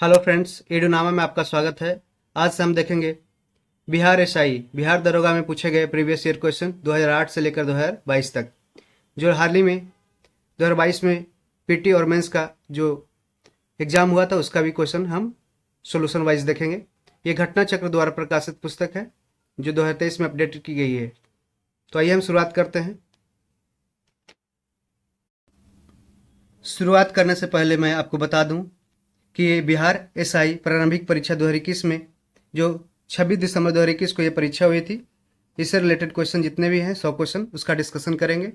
Hello friends, एडूनामा में आपका स्वागत है। आज से हम देखेंगे बिहार एसआई बिहार दरोगा में पूछे गए प्रीवियस ईयर क्वेश्चन 2008 से लेकर 2022 तक। जो हाल ही में 2022 में पीटी और मेंस का जो एग्जाम हुआ था उसका भी क्वेश्चन हम सॉल्यूशन वाइज देखेंगे। ये घटना चक्र द्वारा प्रकाशित पुस्तक है जो 2023 में अपडेट की गई है। तो आइए हम शुरुआत करते हैं। शुरुआत करने से पहले मैं आपको बता दूं कि बिहार एसआई प्रारंभिक परीक्षा 2021 में जो 26 दिसंबर 2021 को ये परीक्षा हुई थी, इससे रिलेटेड क्वेश्चन जितने भी हैं 100 क्वेश्चन उसका डिस्कशन करेंगे।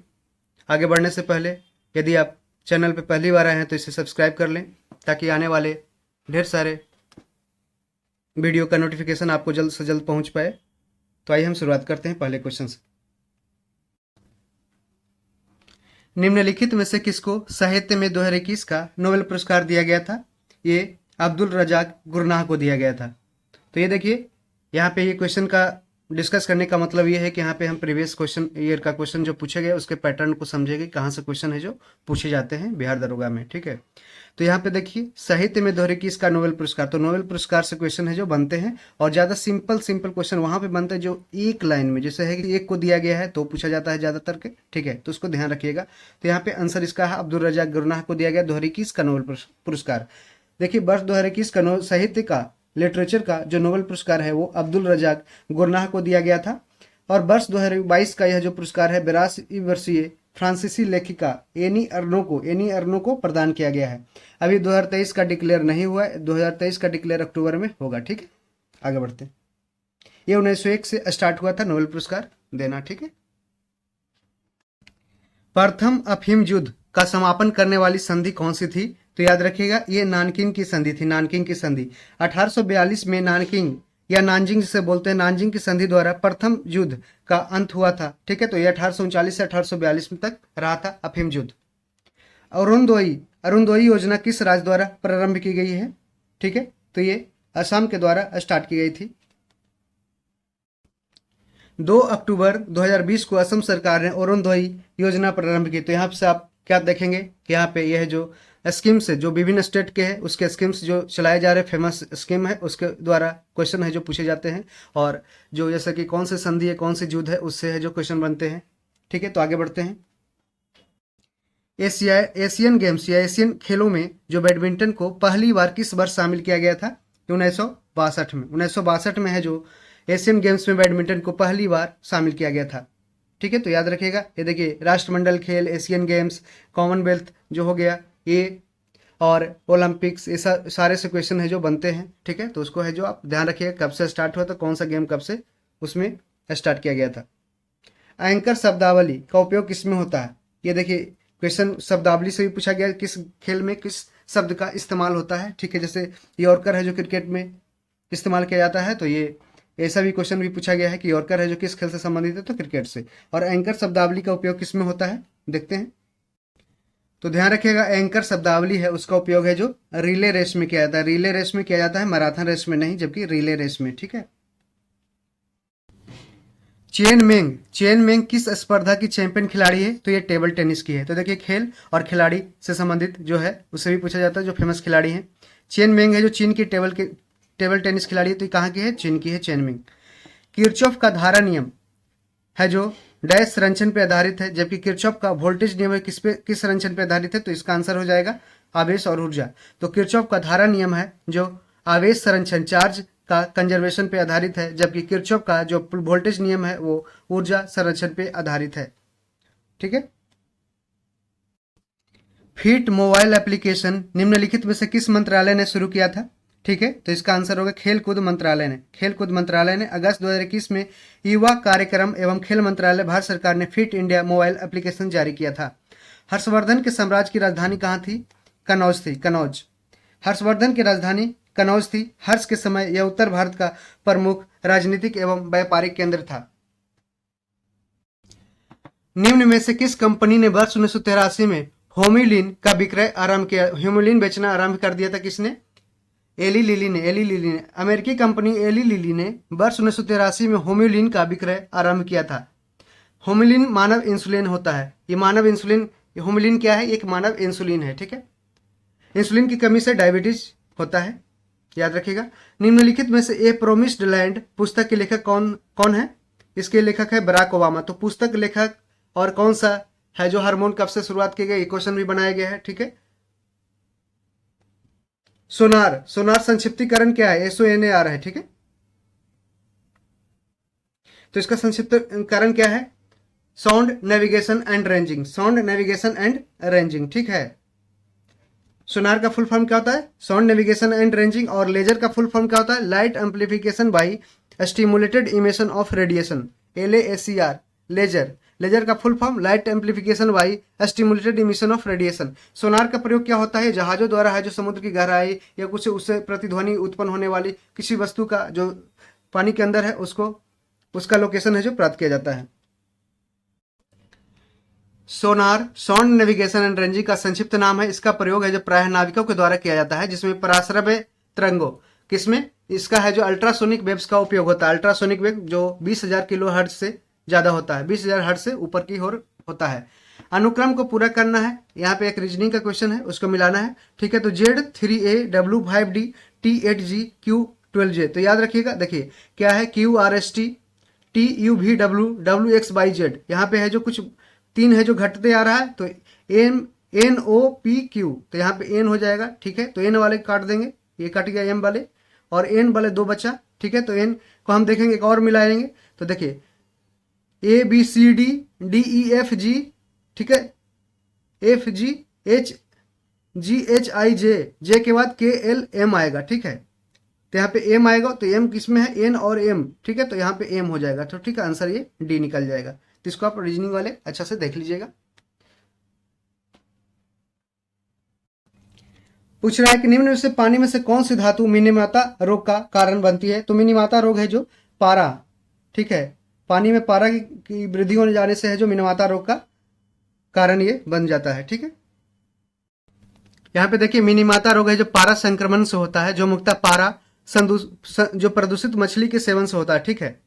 आगे बढ़ने से पहले यदि आप चैनल पर पहली बार आए हैं तो इसे सब्सक्राइब कर लें ताकि आने वाले ढेर सारे वीडियो का नोटिफिकेशन आपको जल्द से जल्द पहुंच पाए। तो आइए हम शुरुआत करते हैं पहले क्वेश्चन से। निम्नलिखित में से किसको साहित्य में 2021 का नोबेल पुरस्कार दिया गया था? ये अब्दुल रजाक गुरनाह को दिया गया था। तो ये देखिए, यहाँ पे ये क्वेश्चन का डिस्कस करने का मतलब ये है कि यहाँ पे हम प्रीवियस क्वेश्चन ईयर का क्वेश्चन जो पूछे गए उसके पैटर्न को समझेंगे, कहाँ से क्वेश्चन है जो पूछे जाते हैं बिहार दरोगा में। ठीक है, तो यहाँ पे देखिए साहित्य में 2021 का नोबेल पुरस्कार, तो नोबेल पुरस्कार से क्वेश्चन है जो बनते हैं और ज़्यादा सिंपल क्वेश्चन वहाँ पे बनते हैं जो एक लाइन में, जैसे है कि एक को दिया गया है तो पूछा जाता है ज़्यादातर के। ठीक है, तो उसको ध्यान रखिएगा। तो यहाँ पे आंसर इसका है अब्दुल रजाक गुरनाह को दिया गया 2021 का नोबेल पुरस्कार। देखिए वर्ष 2021 का साहित्य का लिटरेचर का जो नोबेल पुरस्कार है वो अब्दुल रजाक गुरनाह को दिया गया था। और वर्ष 2022 का यह जो पुरस्कार है 82 वर्षीय फ्रांसीसी लेखिका एनी अर्नो को प्रदान किया गया है। अभी 2023 का डिक्लेयर नहीं हुआ है, 2023 का डिक्लेयर अक्टूबर में होगा। ठीक है, आगे बढ़ते हैं। ये 1901 से स्टार्ट हुआ था नोबेल पुरस्कार देना। ठीक है, प्रथम अफीम युद्ध का समापन करने वाली संधि कौन सी थी? तो याद रखिएगा ये नानकिंग की संधि थी। नानकिंग की संधि 1842 में नानकिंग या नानजिंग जिसे बोलते हैं, नानजिंग की संधि द्वारा प्रथम युद्ध का अंत हुआ था। ठीक है, तो ये 1839 से 1842 तक रहा था अफीम युद्ध। अरुणोदय योजना किस राज्य द्वारा प्रारंभ की गई है? ठीक है, तो ये असम के द्वारा स्टार्ट की गई थी। 2 अक्टूबर 2020 को असम सरकार ने अरुणोदय योजना प्रारंभ की। तो यहाँ से आप क्या देखेंगे कि यहाँ पे यह जो स्कीम्स है जो विभिन्न स्टेट के हैं उसके स्कीम्स जो चलाए जा रहे फेमस स्कीम है उसके द्वारा क्वेश्चन है जो पूछे जाते हैं, और जो जैसा कि कौन से संधि है कौन सी युद्ध है उससे है जो क्वेश्चन बनते हैं। ठीक है, तो आगे बढ़ते हैं। एशियन गेम्स या एशियन खेलों में जो बैडमिंटन को पहली बार किस वर्ष शामिल किया गया था? 1962 में। 1962 में है जो एशियन गेम्स में बैडमिंटन को पहली बार शामिल किया गया था। ठीक है, तो याद रखिएगा। ये देखिए राष्ट्रमंडल खेल, एशियन गेम्स, कॉमनवेल्थ जो हो गया ये, और ओलंपिक्स, ये सारे से क्वेश्चन है जो बनते हैं। ठीक है, तो उसको है जो आप ध्यान रखिएगा कब से स्टार्ट हुआ था, कौन सा गेम कब से उसमें स्टार्ट किया गया था। एंकर शब्दावली का उपयोग किसमें होता है? ये देखिए क्वेश्चन शब्दावली से भी पूछा गया किस खेल में किस शब्द का इस्तेमाल होता है। ठीक है, जैसे यॉर्कर है जो क्रिकेट में इस्तेमाल किया जाता है, तो ये ऐसा भी क्वेश्चन भी पूछा गया है कि यॉर्कर है जो किस खेल से संबंधित है, तो क्रिकेट से। और एंकर शब्दावली का उपयोग किसमें होता है देखते हैं। तो ध्यान रखिएगा एंकर शब्दावली है उसका उपयोग है जो रिले रेस में किया जाता है। रिले रेस में किया जाता है, मैराथन रेस में नहीं, जबकि रिले रेस में। ठीक है, चेन मेंग किस स्पर्धा की चैंपियन खिलाड़ी है? तो ये टेबल टेनिस की है। तो देखिए खेल और खिलाड़ी से संबंधित जो है उससे भी पूछा जाता है जो फेमस खिलाड़ी है। चेन मेंग है जो चीन की टेबल टेनिस खिलाड़ी है। तो कहाँ की है? चीन की है चेन मेंग। किरचॉफ का धारा नियम है जो डैश संरचन पे आधारित है, जबकि किरचॉफ का वोल्टेज नियम है किस संरचन पे आधारित है? तो इसका आंसर हो जाएगा आवेश और ऊर्जा। तो किरचॉफ का धारा नियम है जो आवेश संरक्षण चार्ज का कंजर्वेशन पे आधारित है, जबकि किरचॉफ का जो वोल्टेज नियम है वो ऊर्जा संरक्षण पे आधारित है। ठीक है, फिट मोबाइल एप्लीकेशन निम्नलिखित में से किस मंत्रालय ने शुरू किया था? ठीक है, तो इसका आंसर होगा खेलकूद मंत्रालय ने अगस्त 2021 में युवा कार्यक्रम एवं खेल मंत्रालय भारत सरकार ने फिट इंडिया मोबाइल एप्लीकेशन जारी किया था। हर्षवर्धन के साम्राज्य की राजधानी कहाँ थी? कनौज। हर्षवर्धन की राजधानी कनौज थी। हर्ष के समय यह उत्तर भारत का प्रमुख राजनीतिक एवं व्यापारिक केंद्र था। निम्न में से किस कंपनी ने वर्ष 1983 में होम्यूलिन का विक्रय आरंभ किया? होम्यूलिन बेचना आरंभ कर दिया था किसने? एली लिली ने। अमेरिकी कंपनी एली लिली ने वर्ष 1983 में होम्यूलिन का विक्रय आरंभ किया था। होम्यूलिन मानव इंसुलिन होता है। ये मानव इंसुलिन, होम्यूलिन क्या है? एक मानव इंसुलिन है। ठीक है, इंसुलिन की कमी से डायबिटीज होता है। याद रखिएगा। निम्नलिखित में से ए प्रोमिस्ड लैंड पुस्तक के लेखक कौन कौन है? इसके लेखक है बराक ओबामा। तो पुस्तक लेखक और कौन सा है जो हार्मोन कब से शुरुआत की गई, क्वेश्चन भी बनाया गया है। ठीक है, सोनार, सोनार संक्षिप्तीकरण क्या है? SONAR है। ठीक है, तो इसका संक्षिप्तीकरण क्या है? Sound navigation and ranging, sound navigation and ranging. ठीक है, सोनार का फुल फॉर्म क्या होता है? Sound navigation and ranging. और लेजर का फुल फॉर्म क्या होता है? Light amplification by stimulated emission of radiation, LASER, laser. Laser का full form light amplification by stimulated emission of radiation. Sonar का प्रयोग क्या होता है? जहाजों द्वारा है जो समुद्र की गहराई या कुछ उससे प्रतिध्वनि उत्पन्न होने वाली किसी वस्तु का जो पानी के अंदर है उसको, उसका लोकेशन है जो प्राप्त किया जाता है। Sonar sound navigation and ranging का संक्षिप्त नाम है। इसका प्रयोग है जो प्रायः नाविकों के द्वारा किया जाता है, जिसमें पराश्रव्य तरंगों, किसमें? इसका है जो अल्ट्रासोनिक वेव्स का उपयोग होता है। अल्ट्रासोनिक वेव जो 20,000 किलो हर्ट्ज से ज्यादा होता है, 20,000 हर्ट्ज से ऊपर की ओर होता है। अनुक्रम को पूरा करना है। यहाँ पे एक रीजनिंग का क्वेश्चन है, उसको मिलाना है। ठीक है, तो Z3A W5D T8G Q12J। तो याद रखिएगा, देखिए क्या है? QRST TUVW WX/Z। यहाँ पे है जो कुछ 3 है जो घटते आ रहा है, तो NOPQ, तो यहाँ पे N हो जाएगा। ठीक है, तो N वाले काट देंगे, ये कट गया M वाले, और N वाले 2 बचा। ठीक है, तो N को हम देखेंगे, एक और मिलाएंगे। तो देखिए ABCDDEFG, ठीक है, FGHGHIJ, J के बाद KLM आएगा। ठीक है, तो यहाँ पे M आएगा, तो M किसमें है? N और M। ठीक है, तो यहाँ पे M हो जाएगा। तो ठीक है, आंसर ये D निकल जाएगा। तो इसको आप रीजनिंग वाले अच्छा से देख लीजिएगा। पूछ रहा है कि निम्न में से पानी में से कौन सी धातु मिनीमाता रोग का कारण बनती है? तो मिनीमाता रोग है जो पारा, ठीक है, पानी में पारा की वृद्धि होने जाने से है जो मिनीमाता रोग का कारण ये बन जाता है। ठीक है, यहाँ पे देखिए मिनीमाता रोग है जो पारा संक्रमण से होता है, जो मुख्यतः पारा जो प्रदूषित मछली के सेवन से होता है। ठीक है,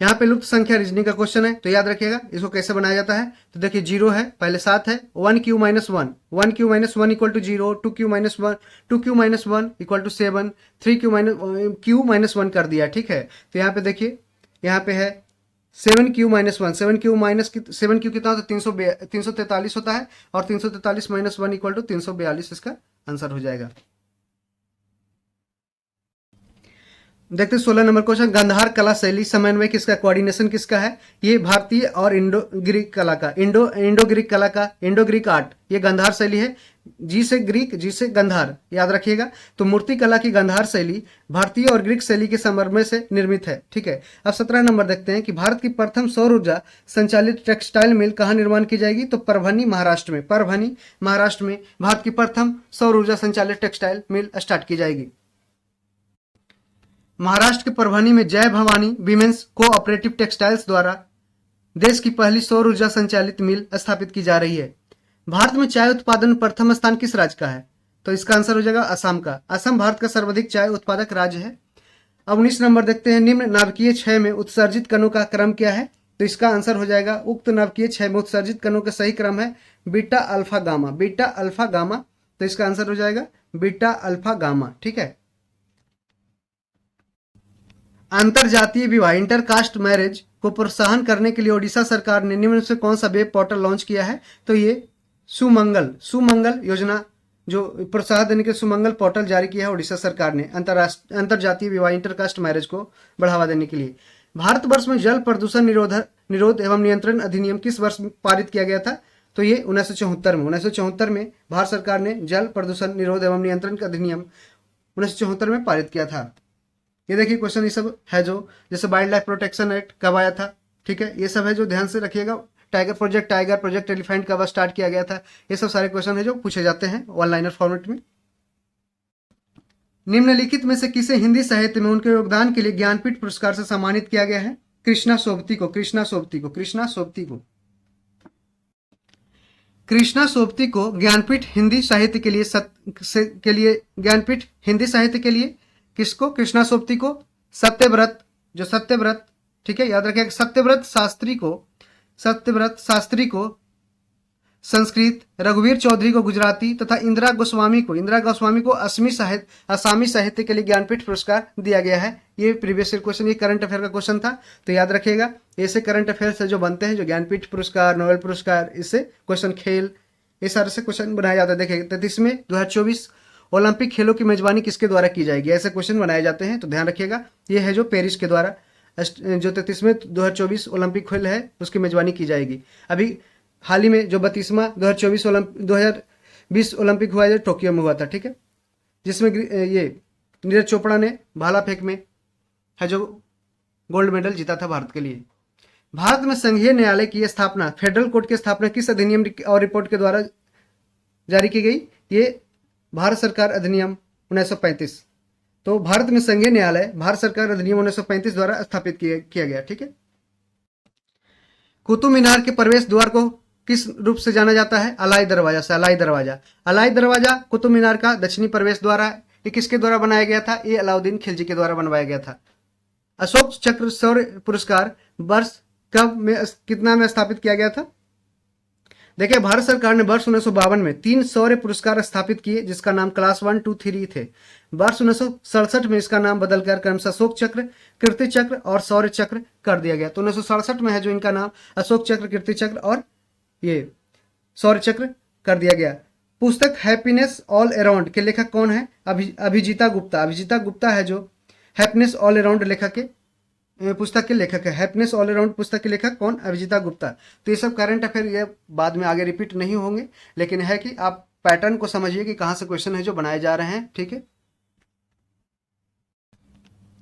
यहाँ पे लुप्त संख्या रीजनिंग का क्वेश्चन है, तो याद रखिएगा इसको कैसे बनाया जाता है। तो देखिए 0 है, पहले 7 है, 1Q - 1, 1Q - 1 equal to 0, 2Q - 1, 2Q - 1 equal to 7, 3Q - 1 कर दिया। ठीक है, तो यहाँ पे देखिए, यहाँ पे है 7Q - 1, 7Q कितना होता है? 343 होता है, और 343 - 1 इक्वल टू 342 इसका आंसर हो जाएगा। देखते 16 नंबर क्वेश्चन, गांधार कला शैली समन्वय किसका, कोऑर्डिनेशन किसका है? ये भारतीय और इंडो ग्रीक कला का, इंडो ग्रीक कला का, इंडो ग्रीक आर्ट, ये गांधार शैली है। जी से ग्रीक, जी से गांधार, याद रखिएगा। तो मूर्ति कला की गांधार शैली भारतीय और ग्रीक शैली के समन्वय से निर्मित है। ठीक है, अब 17 नंबर देखते हैं कि भारत की प्रथम सौर ऊर्जा संचालित टेक्सटाइल मिल कहाँ निर्माण की जाएगी? तो परभनी महाराष्ट्र में, परभनी महाराष्ट्र में भारत की प्रथम सौर ऊर्जा संचालित टेक्सटाइल मिल स्टार्ट की जाएगी। महाराष्ट्र के परभनी में जय भवानी विमेंस कोऑपरेटिव टेक्सटाइल्स द्वारा देश की पहली सौर ऊर्जा संचालित मिल स्थापित की जा रही है। भारत में चाय उत्पादन प्रथम स्थान किस राज्य का है? तो इसका आंसर हो जाएगा असम का। असम भारत का सर्वाधिक चाय उत्पादक राज्य है। अब 19 नंबर देखते हैं, निम्न नाभिकीय क्षय में उत्सर्जित कणों का क्रम क्या है? तो इसका आंसर हो जाएगा, उक्त नाभिकीय क्षय में उत्सर्जित कणों का सही क्रम है beta alpha gamma, beta alpha gamma. तो इसका आंसर हो जाएगा बीटा अल्फा गामा। ठीक है, अंतरजातीय विवाह इंटरकास्ट मैरिज को प्रोत्साहन करने के लिए ओडिशा सरकार ने निम्न से कौन सा वेब पोर्टल लॉन्च किया है? तो ये सुमंगल योजना जो प्रोत्साहन देने के सुमंगल पोर्टल जारी किया है ओडिशा सरकार ने अंतरजातीय विवाह इंटरकास्ट मैरिज को बढ़ावा देने के लिए। भारतवर्ष में जल प्रदूषण निरोध एवं नियंत्रण अधिनियम किस वर्ष पारित किया गया था? तो ये 1974 में भारत सरकार ने जल प्रदूषण निरोध एवं नियंत्रण का अधिनियम 1974 में पारित किया था। ये देखिए क्वेश्चन ये सब है जो, जैसे वाइल्ड लाइफ प्रोटेक्शन एक्ट कब आया था? ठीक है, ये सब है जो ध्यान से रखिएगा। टाइगर प्रोजेक्ट एलिफेंट कब स्टार्ट किया गया था? ये सब सारे क्वेश्चन है जो पूछे जाते हैं वन लाइनर फॉर्मेट में। निम्नलिखित में से किसे हिंदी साहित्य में उनके योगदान के लिए ज्ञानपीठ पुरस्कार से सम्मानित किया गया है? कृष्णा सोबती को ज्ञानपीठ हिंदी साहित्य के लिए ज्ञानपीठ हिंदी साहित्य के लिए किसको? कृष्णा सोबती को। सत्यव्रत, ठीक है, याद रखिएगा, सत्यव्रत शास्त्री को संस्कृत, रघुवीर चौधरी को गुजराती तथा इंदिरा गोस्वामी को असामी साहित्य के लिए ज्ञानपीठ पुरस्कार दिया गया है। ये प्रीवियस ईयर क्वेश्चन, ये करंट अफेयर का क्वेश्चन था, तो याद रखिएगा। ऐसे करंट अफेयर से जो बनते हैं, जो ज्ञानपीठ पुरस्कार, नोबेल पुरस्कार, इससे क्वेश्चन खेल, ये सारे से क्वेश्चन बनाया जाता है। देखिए 33 में 2024 ओलंपिक खेलों की मेजबानी किसके द्वारा की जाएगी, ऐसे क्वेश्चन बनाए जाते हैं, तो ध्यान रखिएगा। ये है जो पेरिस के द्वारा जो 33वें 2024 ओलंपिक खेल है उसकी मेजबानी की जाएगी। अभी हाल ही में जो 32वां 2020 ओलंपिक हुआ है, टोक्यो में हुआ था, ठीक है, जिसमें ये नीरज चोपड़ा ने भाला फेंक में है जो गोल्ड मेडल जीता था भारत के लिए। भारत में संघीय न्यायालय की स्थापना, फेडरल कोर्ट की स्थापना किस अधिनियम और रिपोर्ट के द्वारा जारी की गई? ये भारत सरकार अधिनियम 1935। तो भारत में संघीय न्यायालय भारत सरकार अधिनियम 1935 द्वारा स्थापित किया गया, ठीक है। कुतुब मीनार के प्रवेश द्वार को किस रूप से जाना जाता है? अलाई दरवाजा से। अलाई दरवाजा कुतुब मीनार का दक्षिणी प्रवेश द्वार है। ये किसके द्वारा बनाया गया था? ये अलाउद्दीन खिलजी के द्वारा बनवाया गया था। अशोक चक्र शौर्य पुरस्कार वर्ष कितना में स्थापित किया गया था? देखिए भारत सरकार ने वर्ष 1952 में 3 शौर्य पुरस्कार स्थापित किए, जिसका नाम क्लास 1, 2, 3 थे। वर्ष 1967 में इसका नाम बदलकर क्रमशः अशोक चक्र, कीर्ति चक्र और शौर्य चक्र कर दिया गया। तो 1967 में है जो इनका नाम अशोक चक्र, कीर्ति चक्र और ये शौर्य चक्र कर दिया गया। पुस्तक हैप्पीनेस ऑल अराउंड के लेखक कौन है? अभिजीता गुप्ता है जो हैप्पीनेस ऑल अराउंड लेखक के पुस्तक के लेखक है। हैप्पीनेस ऑल अराउंड पुस्तक के लेखक कौन? अभिजीता गुप्ता। तो ये सब करंट अफेयर ये बाद में आगे रिपीट नहीं होंगे, लेकिन है कि आप पैटर्न को समझिए कि कहां से क्वेश्चन है जो बनाए जा रहे हैं, ठीक है।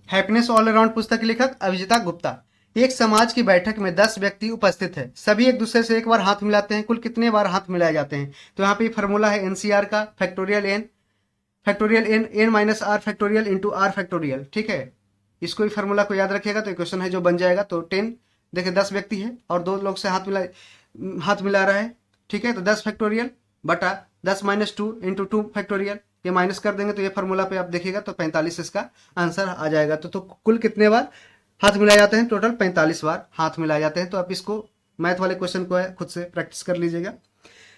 हैप्पीनेस ऑल अराउंड पुस्तक के लेखक अभिजीता गुप्ता। एक समाज की बैठक में 10 व्यक्ति उपस्थित है, सभी एक दूसरे से एक बार हाथ मिलाते हैं, कुल कितने बार हाथ मिलाए जाते हैं? तो यहाँ पे फॉर्मूला है एनसीआर का, factorial N minus R factorial into R factorial, ठीक है। इसको ही फार्मूला को याद रखिएगा तो क्वेश्चन है जो बन जाएगा। तो 10 देखिए 10 व्यक्ति है और 2 लोग से हाथ मिला रहा है, ठीक है। तो 10 फैक्टोरियल बटा 10 माइनस 2 इंटू 2 फैक्टोरियल, ये माइनस कर देंगे तो ये फार्मूला पे आप देखिएगा तो 45 इसका आंसर आ जाएगा। तो कुल कितने बार हाथ मिलाए जाते हैं? टोटल 45 बार हाथ मिलाए जाते हैं। तो आप इसको मैथ वाले क्वेश्चन को है खुद से प्रैक्टिस कर लीजिएगा।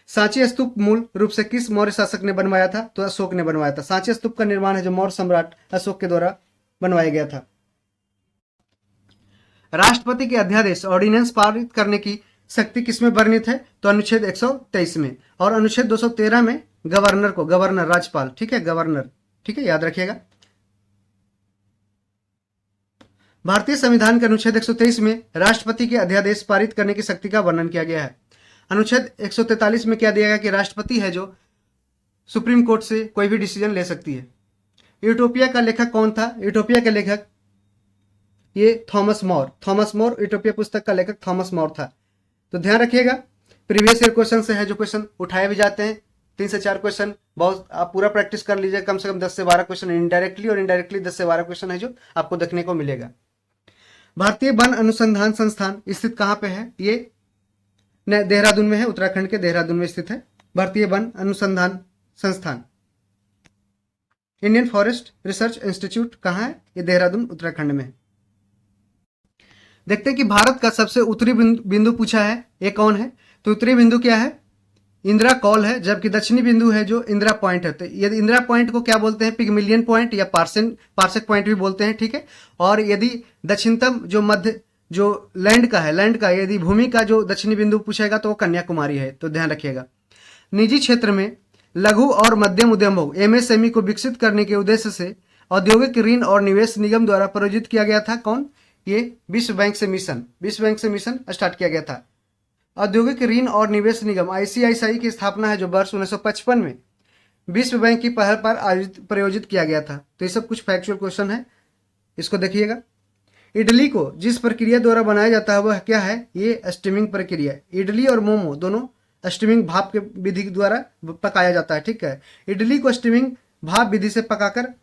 सांची स्तूप मूल रूप से किस मौर्य शासक ने बनवाया था? तो अशोक ने बनवाया था। सांची स्तूप का निर्माण है जो मौर्य सम्राट अशोक के द्वारा बनवाया गया था। राष्ट्रपति के अध्यादेश ऑर्डिनेंस पारित करने की शक्ति किसमें वर्णित है? तो अनुच्छेद 123 में, और अनुच्छेद 213 में गवर्नर राज्यपाल, ठीक है, गवर्नर, ठीक है, याद रखिएगा। भारतीय संविधान के अनुच्छेद 123 में राष्ट्रपति के अध्यादेश पारित करने की शक्ति का वर्णन किया गया है। अनुच्छेद 143 में क्या दिया गया कि राष्ट्रपति है जो सुप्रीम कोर्ट से कोई भी डिसीजन ले सकती है। यूटोपिया का लेखक कौन था? यूटोपिया के लेखक ये थॉमस मोर यूटोपिया पुस्तक का लेखक थॉमस मोर था। तो ध्यान रखिएगा प्रीवियस ईयर क्वेश्चन से है जो क्वेश्चन उठाए भी जाते हैं, 3 से 4 क्वेश्चन बहुत आप पूरा प्रैक्टिस कर लीजिए। कम से कम 10 से 12 क्वेश्चन इनडायरेक्टली और इनडायरेक्टली 10 से 12 क्वेश्चन है जो आपको देखने को मिलेगा। भारतीय वन अनुसंधान संस्थान स्थित कहाँ पे है? ये देहरादून में है, उत्तराखंड के देहरादून में स्थित है भारतीय वन अनुसंधान संस्थान। इंडियन फॉरेस्ट रिसर्च इंस्टीट्यूट कहाँ है? ये देहरादून उत्तराखंड में है। देखते हैं कि भारत का सबसे उत्तरी बिंदु पूछा है, ये कौन है? तो उत्तरी बिंदु क्या है? इंदिरा कॉल है, जबकि दक्षिणी बिंदु है जो इंदिरा पॉइंट है। तो यदि इंदिरा पॉइंट को क्या बोलते हैं? पिगमिलियन पॉइंट या पार्सेक पॉइंट भी बोलते हैं, ठीक है। और यदि दक्षिणतम जो मध्य जो लैंड का यदि भूमि का जो दक्षिणी बिंदु पूछेगा तो वो कन्याकुमारी है। तो ध्यान रखिएगा। निजी क्षेत्र में लघु और मध्यम उद्यमों एमएसएमई को विकसित करने के उद्देश्य से औद्योगिक ऋण और निवेश निगम द्वारा प्रायोजित किया गया था। कौन? ये विश्व बैंक से मिशन स्टार्ट किया गया था। औद्योगिक ऋण और निवेश निगम आईसीआईसीआई की स्थापना है जो वर्ष 1955 में विश्व बैंक की पहल पर प्रायोजित किया गया था। तो ये सब कुछ फैक्चुअल क्वेश्चन है, इसको देखिएगा। इडली को जिस प्रक्रिया द्वारा बनाया जाता है वह क्या है? ये स्टीमिंग प्रक्रिया। इडली और मोमो दोनों स्टीमिंग भाप के विधि द्वारा पकाया जाता है, ठीक है। इडली को स्टीमिंग भाप विधि से पकाकर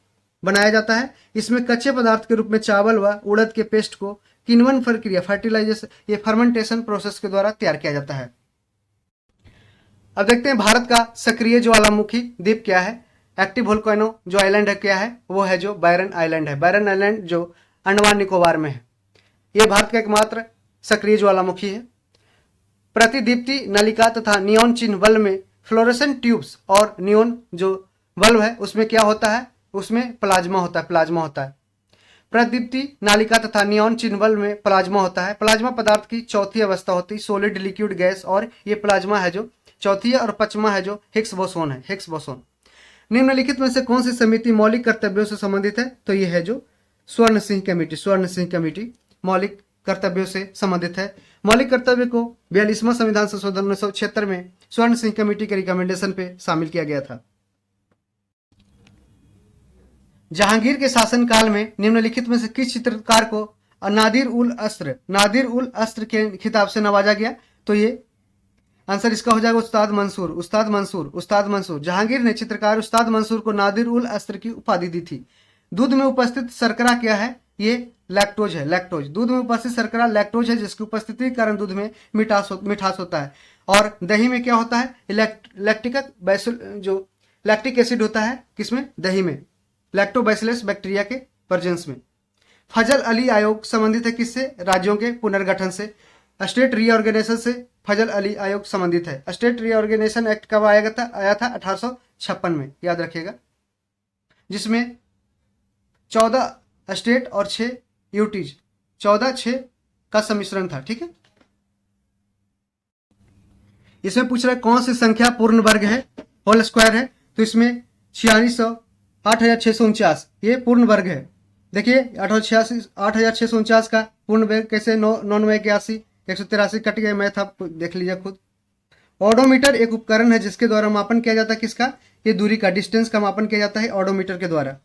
बनाया जाता है। इसमें कच्चे पदार्थ के रूप में चावल व उड़द के पेस्ट को किण्वन प्रक्रिया फर्टिलाइजेशन ये फर्मेंटेशन प्रोसेस के द्वारा तैयार किया जाता है। अब देखते हैं भारत का सक्रिय ज्वालामुखी द्वीप क्या है? एक्टिव वोल्केनो जो आइलैंड है क्या है? वो है जो बैरन आइलैंड है। बैरन आइलैंड जो अंडमान निकोबार में है। ये भारत का एकमात्र सक्रिय ज्वालामुखी है। प्रतिदीप्ति नलिका तथा नियॉन चिन्ह बल्ब में फ्लोरेसेंट ट्यूब्स और नियॉन जो बल्ब है उसमें क्या होता है, उसमें प्लाज्मा होता है, प्लाज्मा होता है। प्रतिदीप्ति नालिका तथा नियॉन चिन्ह बल्ब में प्लाज्मा होता है। प्लाज्मा पदार्थ की चौथी अवस्था होती है, सॉलिड, लिक्विड, गैस, और ये प्लाज्मा है जो चौथी है, और पांचवा है जो हिग्स बोसोन है, हिग्स बोसोन। निम्नलिखित में से कौन सी समिति मौलिक कर्तव्यों से संबंधित है, तो ये है जो स्वर्ण सिंह कमेटी, स्वर्ण सिंह कमेटी मौलिक कर्तव्यों से संबंधित है। मौलिक कर्तव्य को 42वां संविधान संशोधन 1976 में स्वर्ण सिंह कमेटी के रिकमेंडेशन पे शामिल किया गया था। जहांगीर के शासनकाल में निम्नलिखित में से किस चित्रकार को नादिर उल अस्त्र के खिताब से नवाजा गया, तो ये आंसर इसका हो जाएगा उस्ताद मंसूर, उस्ताद मंसूर, उस्ताद मंसूर। जहांगीर ने चित्रकार उस्ताद मंसूर को नादिर उल अस्त्र की उपाधि दी थी। दूध में उपस्थित शर्करा क्या है, ये लैक्टोज है, लैक्टोज। दूध में उपस्थित शर्करा लैक्टोज है, जिसकी उपस्थिति के कारण दूध में मिठास होता है। और दही में क्या होता है, जो लैक्टिक एसिड होता है, किसमें, दही में, लैक्टोबैसिलस बैक्टीरिया के प्रेजेंस में। फजल अली आयोग संबंधित है किससे, राज्यों के पुनर्गठन से। स्टेट रीऑर्गेनाइजेशन से फजल अली आयोग संबंधित है। स्टेट रीऑर्गेनाइजेशन एक्ट कब आया था 1856 में, याद रखिएगा, जिसमें 14 स्टेट और 6 यूटीज, 14-6 का सम्मिश्रण था। ठीक है, इसमें पूछ रहा है कौन सी संख्या पूर्ण वर्ग है, होल स्क्वायर है, तो इसमें 8649 ये पूर्ण वर्ग है। देखिए 8649 का पूर्ण वर्ग कैसे, 981, 183 कट गए, मैथ आप देख लीजिए खुद। ऑडोमीटर एक उपकरण है जिसके द्वारा मापन किया जाता है किसका, ये दूरी का, डिस्टेंस का मापन किया जाता है ऑडोमीटर के द्वारा।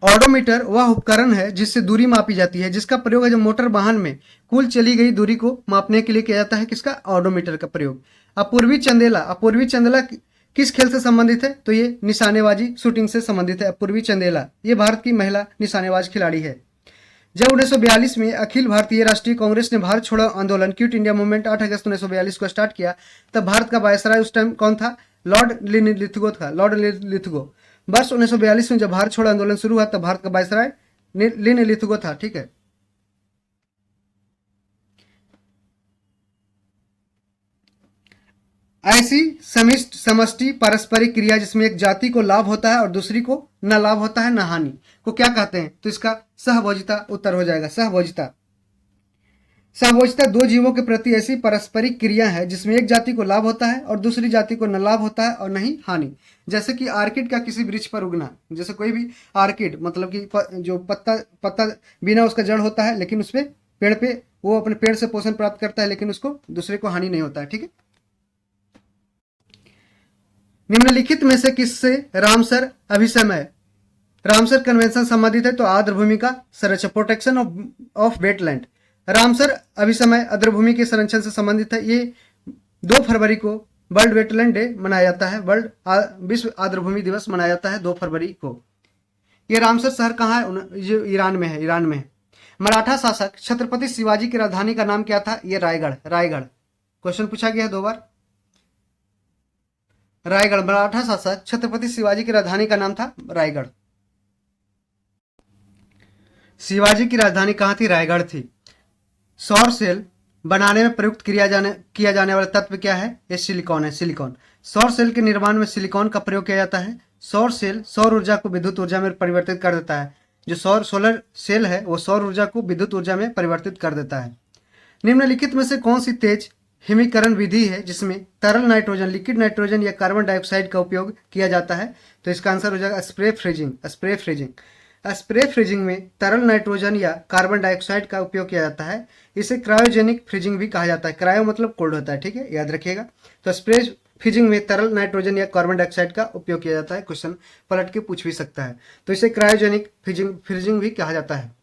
ऑडोमीटर वह उपकरण है जिससे दूरी मापी जाती है, जिसका प्रयोग है जब मोटर वाहन में कुल चली गई दूरी को मापने के लिए किया जाता है, किसका, ऑडोमीटर का प्रयोग। अपूर्वी चंदेला किस खेल से संबंधित है, तो ये निशानेबाजी शूटिंग से संबंधित है। अपूर्वी चंदेला ये भारत की महिला निशानेबाज खिलाड़ी है। जब 1942 में अखिल भारतीय राष्ट्रीय कांग्रेस ने भारत छोड़ो आंदोलन, क्विट इंडिया मूवमेंट 8 अगस्त 1942 को स्टार्ट किया, तब भारत का वायसराय उस टाइम कौन था, लॉर्ड लिथगो था, लॉर्ड लिथगो। वर्ष 1942 में जब भारत छोड़ो आंदोलन शुरू हुआ तब भारत का वायसराय लिथगो था। ठीक है, ऐसी समष्टि पारस्परिक क्रिया जिसमें एक जाति को लाभ होता है और दूसरी को न लाभ होता है न हानि, को क्या कहते हैं, तो इसका सहभोजिता उत्तर हो जाएगा, सहभोजिता। सहभोजिता दो जीवों के प्रति ऐसी पारस्परिक क्रिया है जिसमें एक जाति को लाभ होता है और दूसरी जाति को न लाभ होता है और नहीं हानि। जैसे कि आर्किड का किसी वृक्ष पर उगना, जैसे कोई भी आर्किड मतलब कि जो पत्ता बिना उसका जड़ होता है, लेकिन उस पे पेड़ पे वो अपने पेड़ से पोषण प्राप्त करता है, लेकिन उसको दूसरे को हानि नहीं होता है। ठीक है, निम्नलिखित में से किससे रामसर कन्वेंशन संबंधित है, तो आर्द्रभूमि का संरक्षण, प्रोटेक्शन ऑफ वेटलैंड। रामसर अभिसमय आर्द्रभूमि के संरक्षण से संबंधित है। ये 2 फरवरी को वर्ल्ड वेटलैंड डे मनाया जाता है, विश्व आर्द्रभूमि दिवस मनाया जाता है 2 फरवरी को। ये रामसर शहर कहाँ है, ये ईरान में है, ईरान में है। मराठा शासक छत्रपति शिवाजी की राजधानी का नाम क्या था, ये रायगढ़। क्वेश्चन पूछा गया है 2 बार। रायगढ़, मराठा शासक छत्रपति शिवाजी की राजधानी का नाम था रायगढ़। शिवाजी की राजधानी कहाँ थी, रायगढ़ थी। सौर सेल बनाने में प्रयुक्त किया जाने वाला तत्व क्या है, ये सिलिकॉन है, सिलिकॉन। सौर सेल के निर्माण में सिलिकॉन का प्रयोग किया जाता है। सौर सेल सौर ऊर्जा को विद्युत ऊर्जा में परिवर्तित कर देता है। जो सोलर सेल है वो सौर ऊर्जा को विद्युत ऊर्जा में परिवर्तित कर देता है। निम्नलिखित में से कौन सी तेज हिमीकरण विधि है जिसमें तरल नाइट्रोजन, लिक्विड नाइट्रोजन या कार्बन डाइऑक्साइड का उपयोग किया जाता है, तो इसका आंसर हो जाएगा स्प्रे फ्रीजिंग में तरल नाइट्रोजन या कार्बन डाइऑक्साइड का उपयोग किया जाता है। इसे क्रायोजेनिक फ्रीजिंग भी कहा जाता है। क्रायो मतलब कोल्ड होता है, ठीक है, याद रखिएगा। तो स्प्रे फ्रीजिंग में तरल नाइट्रोजन या कार्बन डाइऑक्साइड का उपयोग किया जाता है। क्वेश्चन पलट के पूछ भी सकता है, तो इसे क्रायोजेनिक फ्रीजिंग भी कहा जाता है।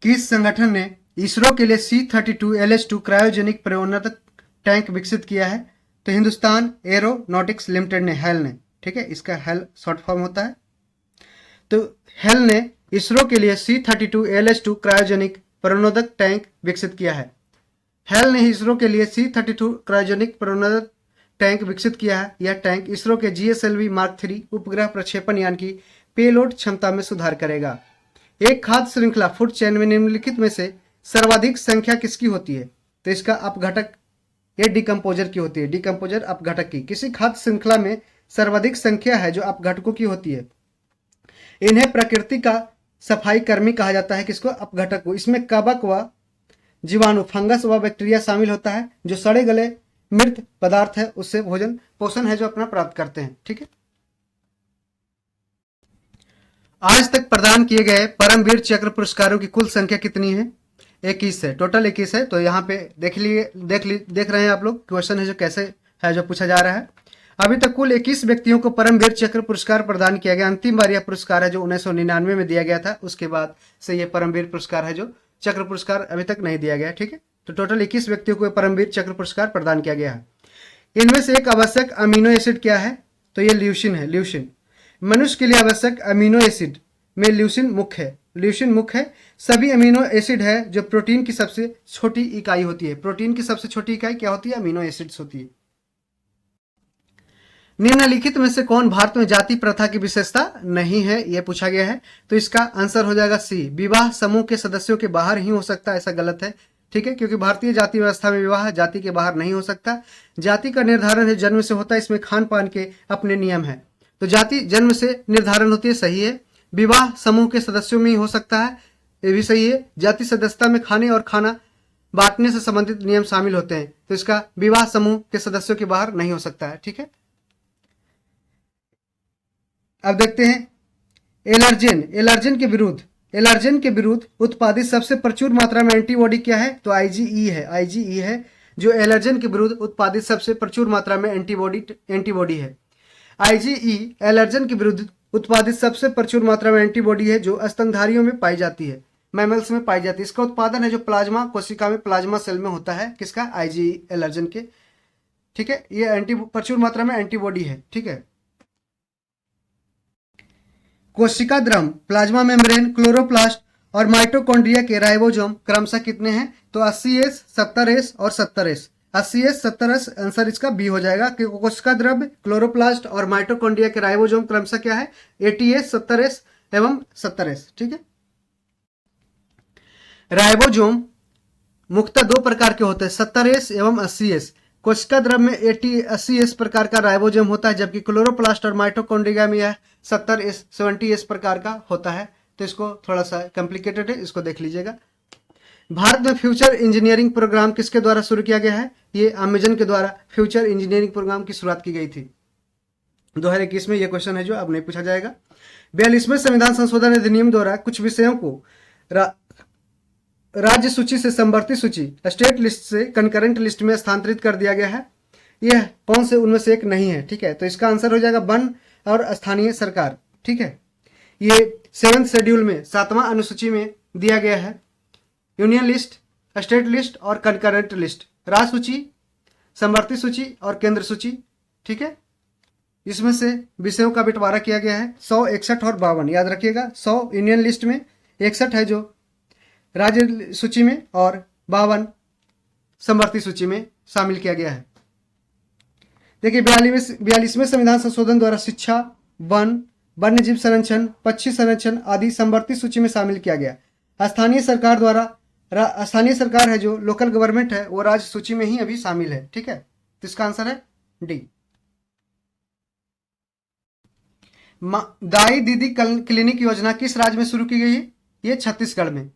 किस संगठन ने इसरो के लिए C-32 LH-2 क्रायोजेनिक प्रेरणोदक टैंक विकसित किया है, तो हिंदुस्तान एरोनॉटिक्स लिमिटेड ने, हेल ने, ठीक है, इसका हेल शॉर्ट फॉर्म होता है। तो हेल ने इसरो के लिए C-32 LH-2 क्रायोजेनिक प्रेरणोदक टैंक विकसित किया है। हेल ने इसरो के लिए C-32 क्रायोजेनिक प्रेरणोदक टैंक विकसित किया है। यह टैंक इसरो के GSLV Mark 3 उपग्रह प्रक्षेपण यान की पेलोड क्षमता में सुधार करेगा। एक खाद्य श्रृंखला फूड चेन में निम्नलिखित में से सर्वाधिक संख्या किसकी होती है? तो इसका अपघटक, ये डिकम्पोजर की होती है, डिकम्पोजर अपघटक की। किसी खाद्य श्रृंखला में सर्वाधिक संख्या है जो अपघटकों की होती है। इन्हें प्रकृति का सफाई कर्मी कहा जाता है, किसको? अपघटक को। इसमें कवक व जीवाणु, फंगस व बैक्टीरिया शामिल होता है, जो सड़े गले मृत पदार्थ है उससे भोजन पोषण है जो अपना प्राप्त करते हैं। ठीक है, आज तक प्रदान किए गए परमवीर चक्र पुरस्कारों की कुल संख्या कितनी है? 21 है, टोटल 21 है। तो यहाँ पे देख रहे हैं आप लोग, क्वेश्चन है जो कैसे है जो पूछा जा रहा है। अभी तक कुल 21 व्यक्तियों को परमवीर चक्र पुरस्कार प्रदान किया गया। अंतिम बार यह पुरस्कार है जो 1999 में दिया गया था, उसके बाद से यह परमवीर पुरस्कार है जो चक्र पुरस्कार अभी तक नहीं दिया गया। ठीक है, तो टोटल 21 व्यक्तियों को परमवीर चक्र पुरस्कार प्रदान किया गया है। इनमें से एक आवश्यक अमीनो एसिड क्या है? तो ये ल्यूसिन है, ल्यूसिन। मनुष्य के लिए आवश्यक अमीनो एसिड में ल्यूसिन मुख्य है, ल्यूसिन मुख्य है। सभी अमीनो एसिड है जो प्रोटीन की सबसे छोटी इकाई होती है। प्रोटीन की सबसे छोटी इकाई क्या होती है? अमीनो एसिड्स होती है। निम्नलिखित में से कौन भारत में जाति प्रथा की विशेषता नहीं है? यह पूछा गया है। तो इसका आंसर हो जाएगा सी, विवाह समूह के सदस्यों के बाहर ही हो सकता है। ऐसा गलत है। ठीक है, क्योंकि भारतीय जाति व्यवस्था में विवाह जाति के बाहर नहीं हो सकता। जाति का निर्धारण है जन्म से होता है, इसमें खान पान के अपने नियम है। तो जाति जन्म से निर्धारण होती है, सही है। विवाह समूह के सदस्यों में ही हो सकता है, ये भी सही है। जाति सदस्यता में खाने और खाना बांटने से संबंधित नियम शामिल होते हैं, तो इसका विवाह समूह के सदस्यों के बाहर नहीं हो सकता है। ठीक है, अब देखते हैं एलर्जेन। एलर्जेन के विरुद्ध उत्पादित सबसे प्रचुर मात्रा में एंटीबॉडी क्या है? तो आईजीई है, आईजीई है जो एलर्जेन के विरुद्ध उत्पादित सबसे प्रचुर मात्रा में एंटीबॉडी है। आईजीई एलर्जन के विरुद्ध उत्पादित सबसे प्रचुर मात्रा में एंटीबॉडी है जो स्तनधारियों में पाई जाती है, मैमल्स में पाई जाती है। इसका उत्पादन है जो प्लाज्मा कोशिका में, प्लाज्मा सेल में होता है, किसका? आईजीई एलर्जन के। ठीक है, ये प्रचुर मात्रा में एंटीबॉडी है। ठीक है, कोशिका द्रम, प्लाज्मा मेम्ब्रेन, क्लोरोप्लास्ट और माइटोकॉन्ड्रिया के राइबोसोम क्रमशः कितने हैं? तो 80S, 70S और 70S। 80S, 70S आंसर इसका बी हो जाएगा, क्योंकि कोशिका द्रव्य, क्लोरोप्लास्ट और माइटोकॉन्ड्रिया के राइबोसोम क्रमशः क्या है? 80S, 70S एवं 70S। ठीक है, राइबोसोम मुख्यतः दो प्रकार के होते हैं, 70S एवं 80S। कोशिका द्रव्य में 80S प्रकार का राइबोसोम होता है, जबकि क्लोरोप्लास्ट और माइटोकॉन्ड्रिया में यह 70S प्रकार का होता है। तो इसको थोड़ा सा कॉम्प्लिकेटेड है, इसको देख लीजिएगा। भारत में फ्यूचर इंजीनियरिंग प्रोग्राम किसके द्वारा शुरू किया गया है? ये अमेजन के द्वारा फ्यूचर इंजीनियरिंग प्रोग्राम की शुरुआत की गई थी 2021 में। ये क्वेश्चन है जो अब नहीं पूछा जाएगा। 42वें संविधान संशोधन अधिनियम द्वारा कुछ विषयों को राज्य सूची से समवर्ती सूची, स्टेट लिस्ट से कंकरेंट लिस्ट में स्थानांतरित कर दिया गया है। यह कौन से उनमें से एक नहीं है? ठीक है, तो इसका आंसर हो जाएगा वन और स्थानीय सरकार। ठीक है, ये 7th शेड्यूल में 7वां अनुसूची में दिया गया है। यूनियन लिस्ट, स्टेट लिस्ट और कंकरेंट लिस्ट, राज्य सूची, समवर्ती सूची और केंद्र सूची। ठीक है, इसमें से विषयों का बंटवारा किया गया है 100, 61 और 52। याद रखिएगा, 100 यूनियन लिस्ट में, 61 है जो राज्य सूची में और 52 समवर्ती सूची में शामिल किया गया है। देखिए 42वें संविधान संशोधन द्वारा शिक्षा, वन, वन्यजीव संरक्षण, पक्षी संरक्षण आदि समवर्ती सूची में शामिल किया गया। स्थानीय सरकार है जो लोकल गवर्नमेंट है, वो राज्य सूची में ही अभी शामिल है। ठीक है, तो इसका आंसर है डी। दाई दीदी क्लिनिक योजना किस राज्य में शुरू की गई है? ये छत्तीसगढ़ में।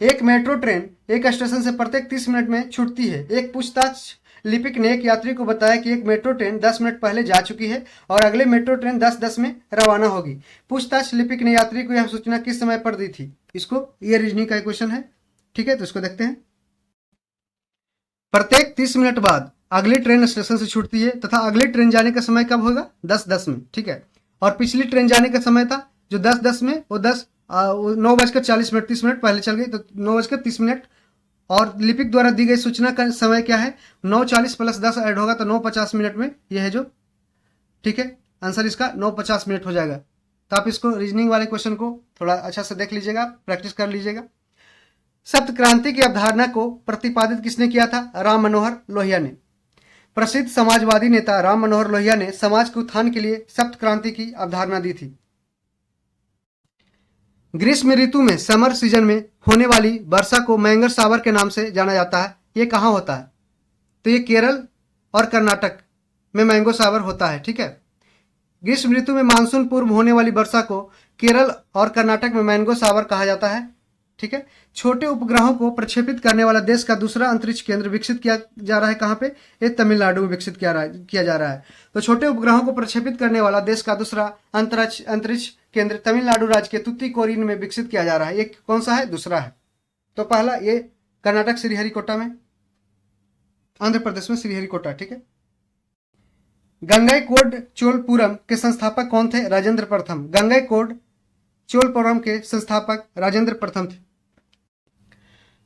एक मेट्रो ट्रेन एक स्टेशन से प्रत्येक 30 मिनट में छूटती है। एक पूछताछ लिपिक ने एक यात्री को बताया कि एक मेट्रो ट्रेन 10 मिनट पहले जा चुकी है और अगले मेट्रो ट्रेन 10:10 में रवाना होगी। पूछताछ लिपिक ने यात्री को यह सूचना किस समय पर दी थी? इसको, ये रीजनिंग का क्वेश्चन है। ठीक है, तो इसको देखते हैं। प्रत्येक 30 मिनट बाद अगली ट्रेन स्टेशन से छूटती है तथा अगली ट्रेन जाने का समय कब होगा? 10:10 में। ठीक है, और पिछली ट्रेन जाने का समय था जो 10:10 में, वो 9:40 30 मिनट पहले चल गई, तो 9:30 और लिपिक द्वारा दी गई सूचना का समय क्या है? 9:40 + 10 ऐड होगा तो 9:50 में यह है जो। ठीक है, आंसर इसका 9:50 हो जाएगा। तो आप इसको रीजनिंग वाले क्वेश्चन को थोड़ा अच्छा से देख लीजिएगा, प्रैक्टिस कर लीजिएगा। सप्त क्रांति की अवधारणा को प्रतिपादित किसने किया था? राम मनोहर लोहिया ने। प्रसिद्ध समाजवादी नेता राम मनोहर लोहिया ने समाज के उत्थान के लिए सप्त क्रांति की अवधारणा दी थी। ग्रीष्म ऋतु में समर सीजन में होने वाली वर्षा को मैंगर सावर के नाम से जाना जाता है। ये कहाँ होता है? तो ये केरल और कर्नाटक में मैंगो सावर होता है। ठीक है, ग्रीष्म ऋतु में मानसून पूर्व होने वाली वर्षा को केरल और कर्नाटक में मैंगो सावर कहा जाता है। ठीक है, छोटे उपग्रहों को प्रक्षेपित करने वाला देश का दूसरा अंतरिक्ष केंद्र विकसित किया जा रहा है। कहाँ पे? ये तमिलनाडु में विकसित किया जा रहा है। तो छोटे उपग्रहों को प्रक्षेपित करने वाला देश का दूसरा अंतरिक्ष केंद्र तमिलनाडु राज्य के तुतीकोरिन में विकसित किया जा रहा है। ये कौन सा है? दूसरा है। तो पहला ये कर्नाटक श्रीहरिकोटा में, आंध्र प्रदेश में श्रीहरिकोटा। ठीक है, गंगईकोंड चोलपुरम के संस्थापक कौन थे? राजेंद्र प्रथम। गंगईकोंड चोलपुरम के संस्थापक राजेंद्र प्रथम थे।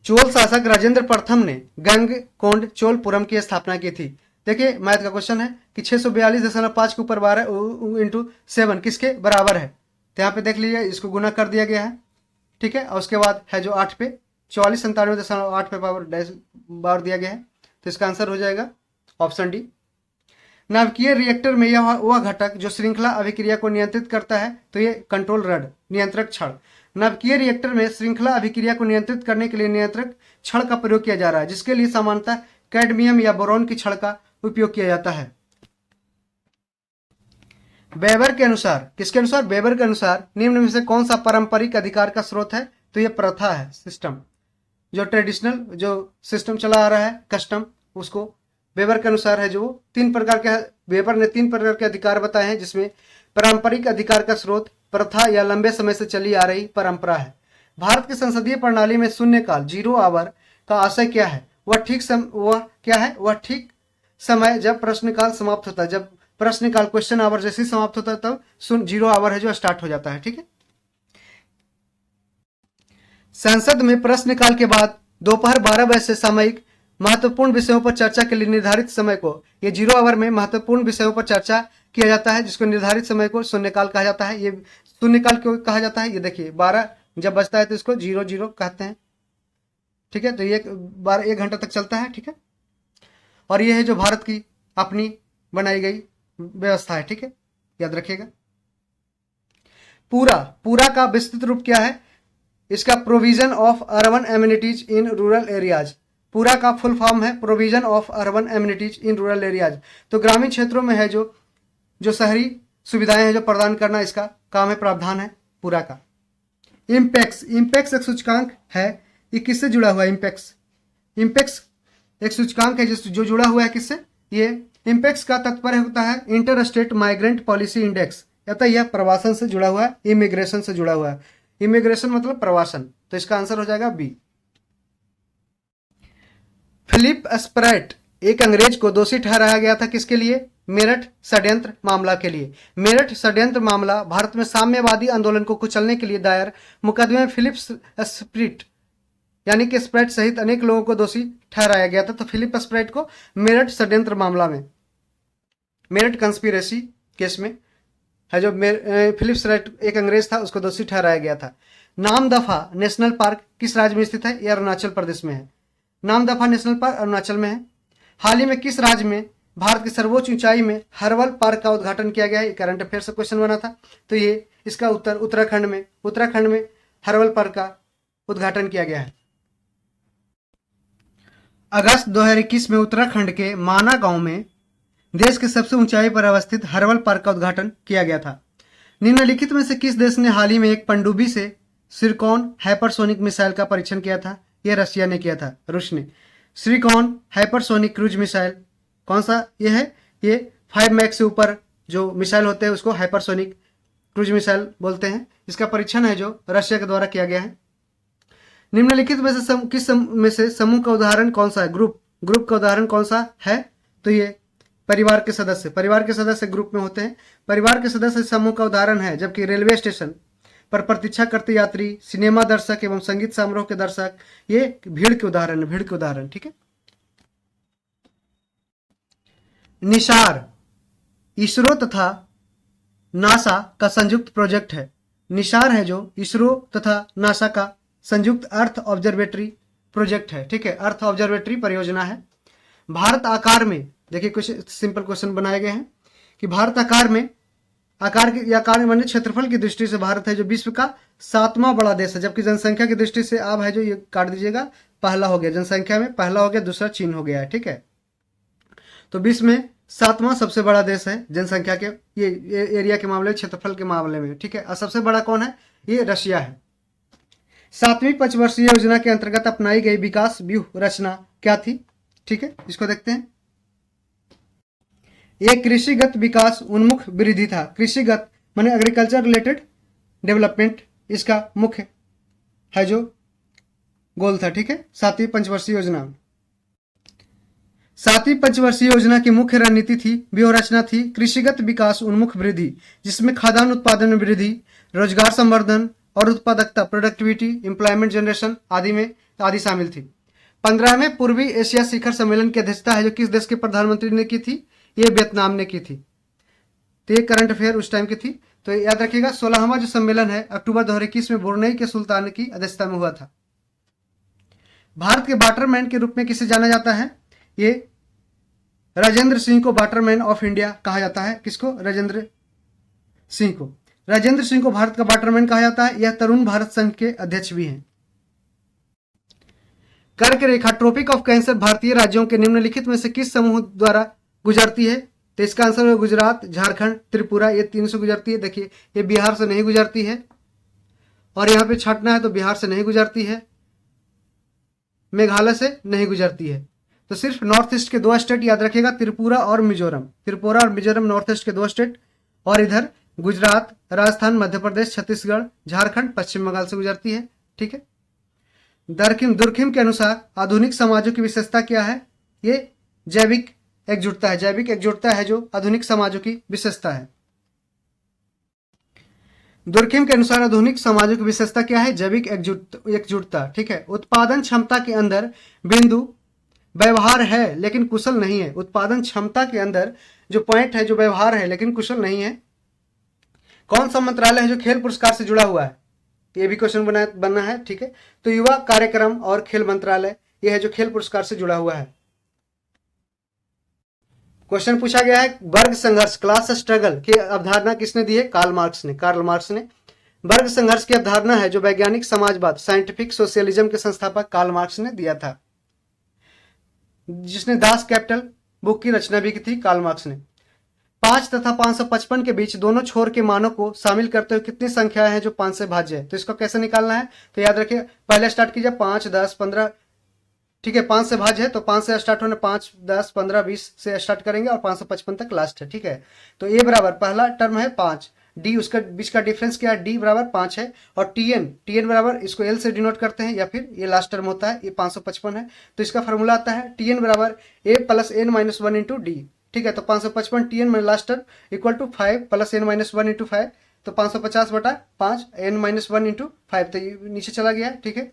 चोल शासक राजेंद्र प्रथम ने गंगकोंड चोलपुरम की स्थापना की थी। देखिए मैथ का क्वेश्चन है कि 642.5 के ऊपर 12 इंटू 7 किसके बराबर है? तो यहाँ पे देख लीजिए, इसको गुना कर दिया गया है। ठीक है, और उसके बाद है जो 8 पे 4497.8 पे पावर डैश बार दिया गया है। तो इसका आंसर हो जाएगा ऑप्शन डी। नाभिकीय रिएक्टर में यह वह घटक जो श्रृंखला अभिक्रिया को नियंत्रित करता है, तो ये कंट्रोल रड, नियंत्रक छड़। नाभिकीय रिएक्टर में श्रृंखला अभिक्रिया को नियंत्रित करने के लिए नियंत्रक छड़ का प्रयोग किया जा रहा है, जिसके लिए सामान्यतः कैडमियम या बोरॉन की छड़ का उपयोग किया जाता है। वेबर के अनुसार, किसके अनुसार? वेबर के अनुसार निम्न में से कौन सा पारंपरिक अधिकार का स्रोत है? तो ये प्रथा है, सिस्टम, जो ट्रेडिशनल जो सिस्टम चला आ रहा है, कस्टम, उसको वेबर के अनुसार है। जो वेबर ने 3 प्रकार के अधिकार बताए हैं, जिसमें पारंपरिक अधिकार का स्रोत प्रथा या लंबे समय से चली आ रही परंपरा है। भारत की संसदीय प्रणाली में शून्यकाल, 0 आवर का आशय क्या है? वह ठीक समय जब प्रश्नकाल समाप्त होता है। जब प्रश्नकाल क्वेश्चन आवर जैसे समाप्त होता है तब 0 आवर है जो स्टार्ट हो जाता है। ठीक है, संसद में प्रश्नकाल के बाद दोपहर 12 बजे से सामयिक महत्वपूर्ण विषयों पर चर्चा के लिए निर्धारित समय को, ये 0 आवर में महत्वपूर्ण विषयों पर चर्चा किया जाता है, जिसको निर्धारित समय को शून्यकाल कहा जाता है। ये शून्यकाल क्यों कहा जाता है? ये देखिए 12 जब बजता है तो इसको 00 कहते हैं। ठीक है, तो ये 1 घंटा तक चलता है। ठीक है, और ये है जो भारत की अपनी बनाई गई व्यवस्था है। ठीक है, याद रखिएगा। पूरा का विस्तृत रूप क्या है? इसका provision of urban amenities in rural areas. पूरा का फुल फॉर्म है provision of urban amenities in rural areas. तो ग्रामीण क्षेत्रों में है जो शहरी सुविधाएं हैं जो प्रदान करना, इसका काम है, प्रावधान है पूरा का। इम्पैक्स एक सूचकांक है, ये किससे जुड़ा हुआ है? इम्पैक्स एक सूचकांक है जो जुड़ा हुआ है किससे? ये इम्पैक्स का तात्पर्य होता है inter state migrant policy index, अतः यह प्रवासन से जुड़ा हुआ है, इमिग्रेशन से जुड़ा हुआ है। इमिग्रेशन मतलब प्रवासन, तो इसका आंसर हो जाएगा बी। फिलिप स्प्रेट एक अंग्रेज को दोषी ठहराया गया था किसके लिए? मेरठ षड्यंत्र मामला के लिए। मेरठ षड्यंत्र मामला भारत में साम्यवादी आंदोलन को कुचलने के लिए दायर मुकदमे में फिलिप स्प्रेट यानी कि स्प्रेट सहित अनेक लोगों को दोषी ठहराया गया था। तो फिलिप स्प्रेट को मेरठ षड्यंत्र मामला में, मेरठ कंस्पिरेसी केस में है जो फिलिप स्प्रेट एक अंग्रेज था, उसको दोषी ठहराया गया था। नामदफा नेशनल पार्क किस राज्य में स्थित है? यह अरुणाचल प्रदेश में है। नामदफा नेशनल पार्क अरुणाचल में है। हाल ही में किस राज्य में भारत की सर्वोच्च ऊंचाई में हर्वल पार्क का उद्घाटन किया गया है? करंट अफेयर से क्वेश्चन बना था, तो ये इसका उत्तर उत्तराखंड में हर्वल पार्क का उद्घाटन किया गया है। अगस्त 2021 में उत्तराखंड के माना गांव में देश के सबसे ऊंचाई पर अवस्थित हर्वल पार्क का उद्घाटन किया गया था। निम्नलिखित में से किस देश ने हाल ही में एक पनडुब्बी से सिरकॉन हाइपरसोनिक मिसाइल का परीक्षण किया था? यह रशिया ने किया था, रूस ने। सिरकॉन हाइपरसोनिक क्रूज मिसाइल कौन सा ये है? ये 5 मैक से ऊपर जो मिसाइल होते हैं उसको हाइपरसोनिक क्रूज मिसाइल बोलते हैं। इसका परीक्षण है जो रशिया के द्वारा किया गया है। निम्नलिखित में से किस में से समूह का उदाहरण कौन सा है? ग्रुप का उदाहरण कौन सा है? तो ये परिवार के सदस्य ग्रुप में होते हैं। परिवार के सदस्य समूह का उदाहरण है, जबकि रेलवे स्टेशन पर प्रतीक्षा करते यात्री, सिनेमा दर्शक एवं संगीत समारोह के दर्शक ये भीड़ के उदाहरण। ठीक है। निशार इसरो तथा नासा का संयुक्त प्रोजेक्ट है। निशार है जो इसरो तथा नासा का संयुक्त अर्थ ऑब्जर्वेटरी प्रोजेक्ट है। ठीक है, अर्थ ऑब्जर्वेटरी परियोजना है। भारत आकार में, देखिए कुछ सिंपल क्वेश्चन बनाए गए हैं कि भारत आकार में आकार में माने क्षेत्रफल की दृष्टि से भारत है जो विश्व का 7वां बड़ा देश है, जबकि जनसंख्या की दृष्टि से आप है जो ये काट दीजिएगा, पहला हो गया, जनसंख्या में पहला हो गया, दूसरा चीन हो गया है। ठीक है, तो विश्व में 7वां सबसे बड़ा देश है जनसंख्या के ये एरिया के मामले में, क्षेत्रफल के मामले में। ठीक है, और सबसे बड़ा कौन है? ये रशिया है। 7वीं पंचवर्षीय योजना के अंतर्गत अपनाई गई विकास व्यूह रचना क्या थी? ठीक है, इसको देखते हैं। ये कृषिगत विकास उन्मुख वृद्धि था। कृषिगत माने एग्रीकल्चर रिलेटेड डेवलपमेंट इसका मुख्य है जो गोल था। ठीक है, 7वीं पंचवर्षीय योजना। 7वीं पंचवर्षीय योजना की मुख्य रणनीति थी, व्यूह रचना थी कृषिगत विकास उन्मुख वृद्धि, जिसमें खाद्यान्न उत्पादन में वृद्धि, रोजगार संवर्धन और उत्पादकता, प्रोडक्टिविटी, एम्प्लॉयमेंट जनरेशन आदि शामिल थी। 15वें पूर्वी एशिया शिखर सम्मेलन की अध्यक्षता है जो किस देश के प्रधानमंत्री ने की थी? ये वियतनाम ने की थी। तो ये करंट अफेयर उस टाइम की थी, तो याद रखिएगा। 16वां जो सम्मेलन है अक्टूबर 2021 में ब्रुनेई के सुल्तान की अध्यक्षता में हुआ था। भारत के वाटरमैन के रूप में किसे जाना जाता है? ये राजेंद्र सिंह को वाटरमैन ऑफ इंडिया कहा जाता है। किसको? राजेंद्र सिंह को। राजेंद्र सिंह को भारत का वाटरमैन कहा जाता है। यह तरुण भारत संघ के अध्यक्ष भी हैं। कर्क रेखा ट्रॉपिक ऑफ कैंसर भारतीय राज्यों के निम्नलिखित में से किस समूह द्वारा गुजरती है? तो इसका आंसर है गुजरात, झारखंड, त्रिपुरा, ये 3 से गुजरती है। देखिए, ये बिहार से नहीं गुजरती है, और यहाँ पे छाटना है तो बिहार से नहीं गुजरती है, मेघालय से नहीं गुजरती है। तो सिर्फ नॉर्थ ईस्ट के 2 स्टेट याद रखिएगा, त्रिपुरा और मिजोरम। त्रिपुरा और मिजोरम नॉर्थ ईस्ट के 2 स्टेट, और इधर गुजरात, राजस्थान, मध्य प्रदेश, छत्तीसगढ़, झारखंड, पश्चिम बंगाल से गुजरती है। ठीक है, दुर्खिम के अनुसार आधुनिक समाजों की विशेषता क्या है? ये जैविक एकजुटता है। जैविक एकजुटता है जो आधुनिक समाजों की विशेषता है। दुर्खिम के अनुसार आधुनिक समाजों की विशेषता क्या है? जैविक एकजुटता। ठीक है, उत्पादन क्षमता के अंदर बिंदु व्यवहार है लेकिन कुशल नहीं है। उत्पादन क्षमता के अंदर जो पॉइंट है जो व्यवहार है लेकिन कुशल नहीं है। कौन सा मंत्रालय है जो खेल पुरस्कार से जुड़ा हुआ है? ये भी क्वेश्चन बनना है। ठीक है, तो युवा कार्यक्रम और खेल मंत्रालय ये है जो खेल पुरस्कार से जुड़ा हुआ है। क्वेश्चन पूछा गया है वर्ग संघर्ष, क्लास स्ट्रगल की अवधारणा किसने दी है? कार्ल मार्क्स ने। वर्ग संघर्ष की अवधारणा है जो वैज्ञानिक समाजवाद, साइंटिफिक सोशलिज्म के संस्थापक कार्ल मार्क्स ने दिया था, जिसने दास कैपिटल बुक की रचना भी की थी कार्ल मार्क्स ने। 5 तथा 555 के बीच दोनों छोर के मानों को शामिल करते हुए कितनी संख्याएं हैं जो 5 से भाज्य है? तो इसको कैसे निकालना है? तो याद रखिए, पहले स्टार्ट कीजिए 5, 10, 15। ठीक है, 5 से भाज्य है तो 5 से स्टार्ट होने 5, 10, 15, 20 से स्टार्ट करेंगे और 555 तक लास्ट है। ठीक है, तो ए बराबर पहला टर्म है 5, डी उसका बीच का डिफरेंस क्या है? डी बराबर 5 है, और टीएन बराबर इसको एल से डिनोट करते हैं, या फिर ये लास्ट टर्म होता है, ये 555 है। तो इसका फॉर्मूला आता है टीएन बराबर A plus n minus 1 into D. ठीक है, तो 555 टीएन में last term equal to 5 plus n minus 1 into 5, तो 550/5 एन माइनस 1 इंटू 5, तो ये नीचे चला गया। ठीक है,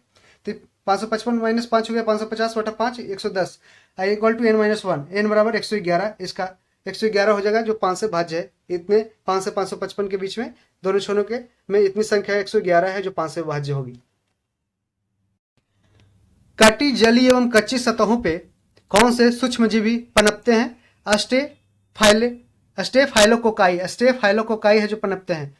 तो 555 माइनस 5 हो गया 550/5 110 equal to N minus 1, N बराबर 111। इसका 111 हो जाएगा जो 5 से भाज्य है। इतने 5 से 555 के बीच में दोनों छोरों के में इतनी संख्या 111 है जो 5 से भाज्य होगी। कटी, जली एवं कच्ची सतहों पे कौन से सूक्ष्मजीवी पनपते हैं? अस्टेफाइलोकोकाई है जो पनपते हैं।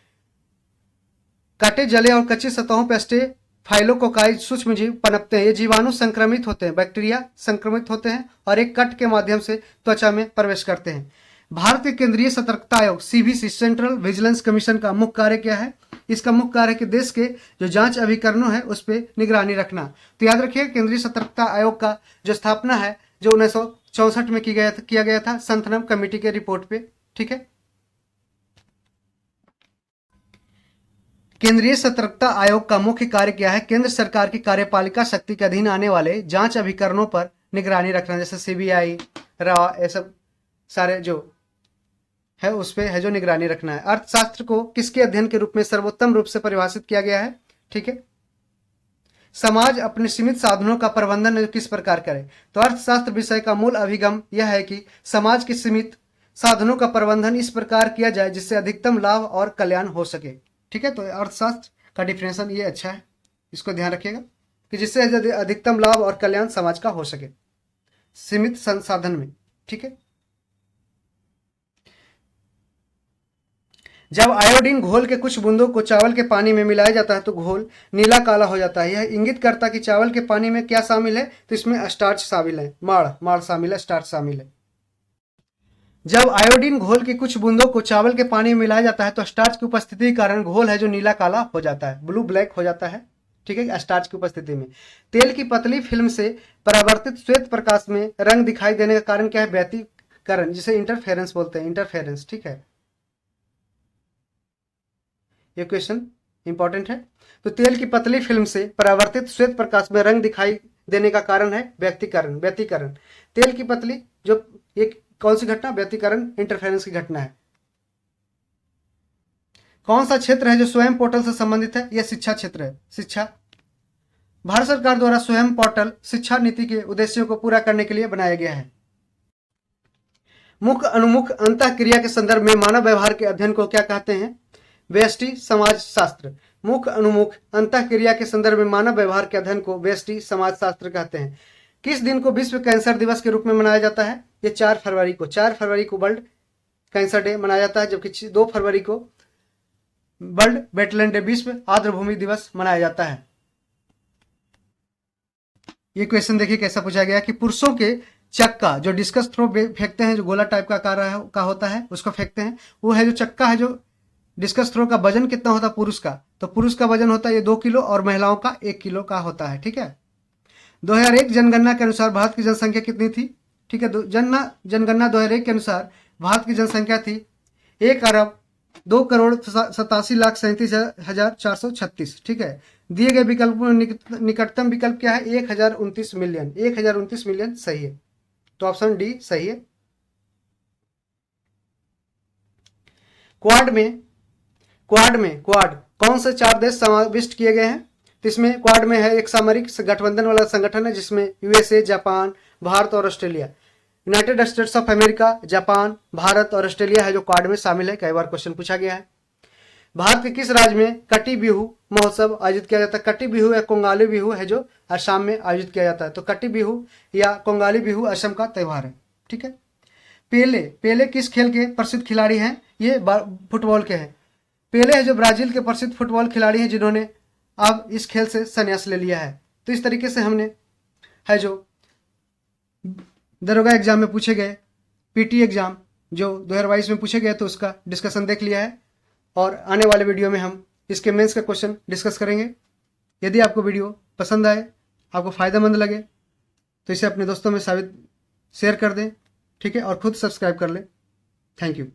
कटे, जले और कच्ची सतहों पर अस्टेफाइलोकोकाई सूक्ष्मजीव पनपते हैं। ये जीवाणु संक्रमित होते हैं, बैक्टीरिया संक्रमित होते हैं और एक कट के माध्यम से त्वचा में प्रवेश करते हैं। भारत के केंद्रीय सतर्कता आयोग सीवीसी, सेंट्रल विजिलेंस कमीशन का मुख्य कार्य क्या है? इसका मुख्य कार्य कि देश के जो जांच अभिकरणों है उस पर निगरानी रखना। तो याद रखिए, केंद्रीय सतर्कता आयोग का जो स्थापना है जो 1964 में किया गया था संथनम कमेटी के रिपोर्ट पे। ठीक है, केंद्रीय सतर्कता आयोग का मुख्य कार्य क्या है? केंद्र सरकार की कार्यपालिका शक्ति के अधीन आने वाले जांच अभिकरणों पर निगरानी रखना, जैसे सीबीआई, रा, ये सब सारे जो है उस पे है जो निगरानी रखना है। अर्थशास्त्र को किसके अध्ययन के रूप में सर्वोत्तम रूप से परिभाषित किया गया है? ठीक है, समाज अपने सीमित साधनों का प्रबंधन किस प्रकार करे? तो अर्थशास्त्र विषय का मूल अभिगम यह है कि समाज के सीमित साधनों का प्रबंधन इस प्रकार किया जाए जिससे अधिकतम लाभ और कल्याण हो सके। ठीक है, तो अर्थशास्त्र का डिफिनेशन ये अच्छा है, इसको ध्यान रखिएगा कि जिससे अधिकतम लाभ और कल्याण समाज का हो सके सीमित संसाधन में। ठीक है, जब आयोडीन घोल के कुछ बूंदों को चावल के पानी में मिलाया जाता है तो घोल नीला काला हो जाता है। यह इंगित करता है कि चावल के पानी में क्या शामिल है, तो इसमें स्टार्च शामिल है, माड़ शामिल है, स्टार्च शामिल है। जब आयोडीन घोल के कुछ बूंदों को चावल के पानी में मिलाया जाता है तो स्टार्च की उपस्थिति के कारण घोल है जो नीला काला हो जाता है, ब्लू ब्लैक हो जाता है, ठीक है, स्टार्च की उपस्थिति में। तेल की पतली फिल्म से परावर्तित श्वेत प्रकाश में रंग दिखाई देने का कारण क्या है, व्यतिकरण, जिसे इंटरफेरेंस बोलते हैं, इंटरफेरेंस, ठीक है। ये क्वेश्चन इंपॉर्टेंट है। तो तेल की पतली फिल्म से परावर्तित श्वेत प्रकाश में रंग दिखाई देने का कारण है व्यतिकरण। तेल की पतली जो एक कौन सी घटना, व्यतिकरण, इंटरफेरेंस की घटना है। कौन सा क्षेत्र है जो स्वयं पोर्टल से संबंधित है, यह शिक्षा क्षेत्र है, शिक्षा। भारत सरकार द्वारा स्वयं पोर्टल शिक्षा नीति के उद्देश्यों को पूरा करने के लिए बनाया गया है। मुख अनुमुख अंतः क्रिया के संदर्भ में मानव व्यवहार के अध्ययन को क्या कहते हैं, व्यष्टि समाज शास्त्र। मुख अनुमुख अंतः क्रिया के संदर्भ में मानव व्यवहार के अध्ययन को व्यष्टि समाज शास्त्र कहते हैं। किस दिन को विश्व कैंसर दिवस के रूप में मनाया जाता है, ये 4 फरवरी को वर्ल्ड कैंसर डे मनाया जाता है, जबकि 2 फरवरी को वर्ल्ड वेटलैंड डे, विश्व आर्द्रभूमि दिवस मनाया जाता है। ये क्वेश्चन देखिए कैसा पूछा गया कि पुरुषों के चक्का जो डिस्कस थ्रो फेंकते हैं, जो गोला टाइप का आकार का होता है उसको फेंकते हैं, वो है जो चक्का है, जो डिस्कस थ्रो का वजन कितना होता है पुरुष का, तो पुरुष का वजन होता है ये 2 किलो और महिलाओं का 1 किलो का होता है, ठीक है। 2001 जनगणना के अनुसार भारत की जनसंख्या कितनी थी, ठीक है। जनगणना 2001 के अनुसार भारत की जनसंख्या थी 1,02,87,37,37,436, ठीक है। दिए गए विकल्पों में निकटतम विकल्प क्या है, 1029 मिलियन, 1029 मिलियन सही है, तो ऑप्शन डी सही है। क्वाड कौन से 4 देश समाविष्ट किए गए हैं, तो इसमें क्वाड में है एक सामरिक गठबंधन वाला संगठन है जिसमें यूएसए, जापान, भारत और Australia, United states of America, Japan, Bharat और ऑस्ट्रेलिया है जो क्वाड में शामिल है। कई बार क्वेश्चन पूछा गया है। भारत के किस राज्य में कटी बिहू महोत्सव आयोजित किया जाता है, कटी बिहू या कोंगाली बिहू है जो असम में आयोजित किया जाता है, तो कटी बिहू या कोंगाली बिहू असम का त्यौहार है, ठीक है। पेले किस खेल के प्रसिद्ध खिलाड़ी हैं, ये फुटबॉल के हैं। पेले है जो ब्राजील के प्रसिद्ध फुटबॉल खिलाड़ी हैं जिन्होंने अब इस खेल से संन्यास ले लिया है। तो इस तरीके से हमने है जो दरोगा एग्जाम में पूछे गए, पीटी एग्जाम जो 2022 में पूछे गए, तो उसका डिस्कशन देख लिया है, और आने वाले वीडियो में हम इसके मेंस का क्वेश्चन डिस्कस करेंगे। यदि आपको वीडियो पसंद आए, आपको फ़ायदेमंद लगे, तो इसे अपने दोस्तों में शेयर कर दें, ठीक है, और खुद सब्सक्राइब कर लें। Thank you.